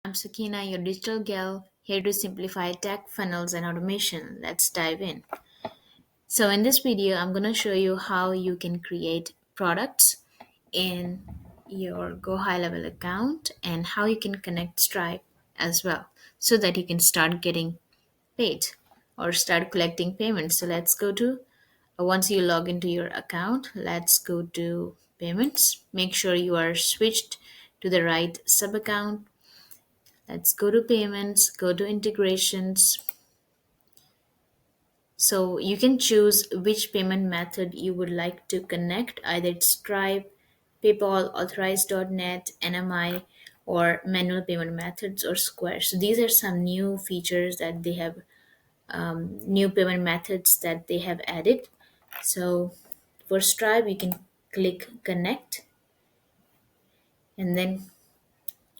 I'm Sakina, your digital gal, here to simplify tech, funnels, and automation. Let's dive in. So, in this video, I'm going to show you how you can create products in your GoHighLevel account and how you can connect Stripe as well so that you can start getting paid or start collecting payments. So, let's go to once you log into your account, let's go to payments. Make sure you are switched to the right sub account. Let's go to payments, go to integrations. So you can choose which payment method you would like to connect, either it's Stripe, PayPal, Authorize.net, NMI, or manual payment methods or Square. So these are some new features that they have, new payment methods that they have added. So for Stripe, you can click connect and then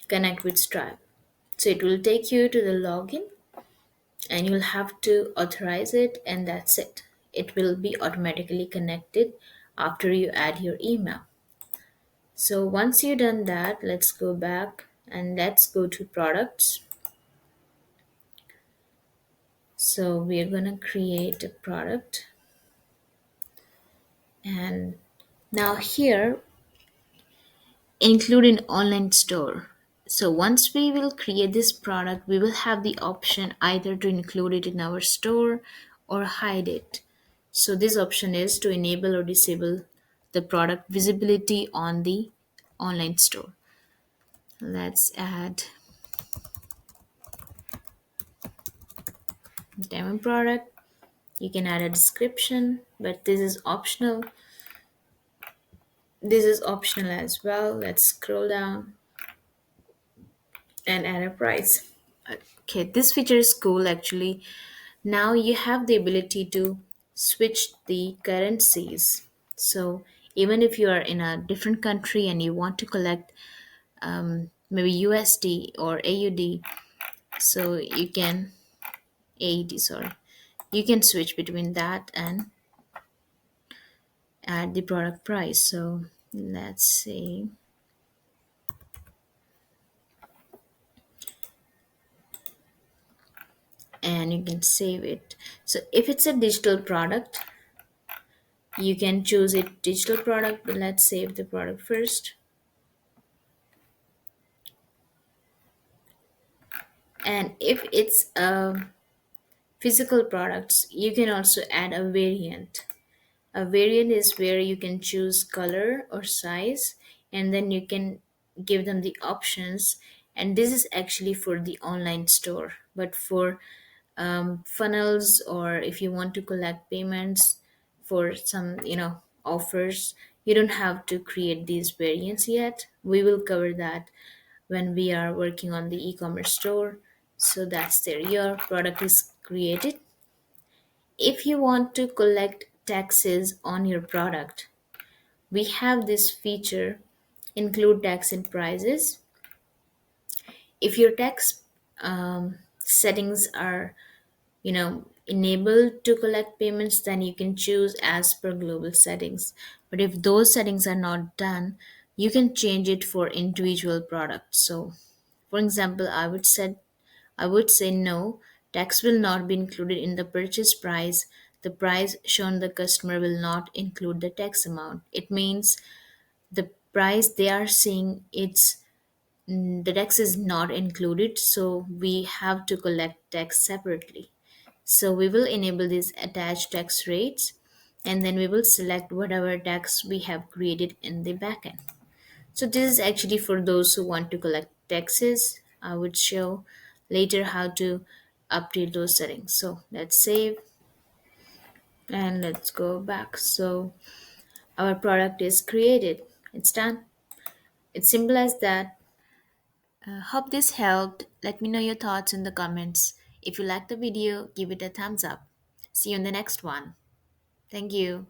connect with Stripe. So it will take you to the login and you'll have to authorize it, and that's it. It will be automatically connected after you add your email. So once you've done that, let's go back and let's go to products. So we're going to create a product, and now here include an online store. So once we will create this product, we will have the option either to include it in our store or hide it. So this option is to enable or disable the product visibility on the online store. Let's add demo product. You can add a description, but this is optional. This is optional as well. Let's scroll down and add a price. Okay, this feature is cool actually. Now you have the ability to switch the currencies. So even if you are in a different country and you want to collect maybe USD or AUD, so you can AED, sorry, you can switch between that and add the product price. So let's see. And you can save it. So if it's a digital product, you can choose it digital product, but let's save the product first. And if it's a physical products, you can also add a variant. A variant is where you can choose color or size, and then you can give them the options. And this is actually for the online store, but for funnels, or if you want to collect payments for some offers, you don't have to create these variants yet. We will cover that when we are working on the e-commerce store. So that's there, your product is created. If you want to collect taxes on your product, we have this feature, include tax and prices. If your tax settings are enabled to collect payments, then you can choose as per global settings. But if those settings are not done, you can change it for individual products. So for example, I would say no, tax will not be included in the purchase price. The price shown the customer will not include the tax amount. It means the price they are seeing, the tax is not included, so we have to collect tax separately. So we will enable these attached tax rates, and then we will select whatever tax we have created in the backend. So this is actually for those who want to collect taxes. I would show later how to update those settings. So let's save and let's go back. So our product is created. It's done. It's simple as that. Hope this helped. Let me know your thoughts in the comments. If you like the video, give it a thumbs up. See you in the next one. Thank you.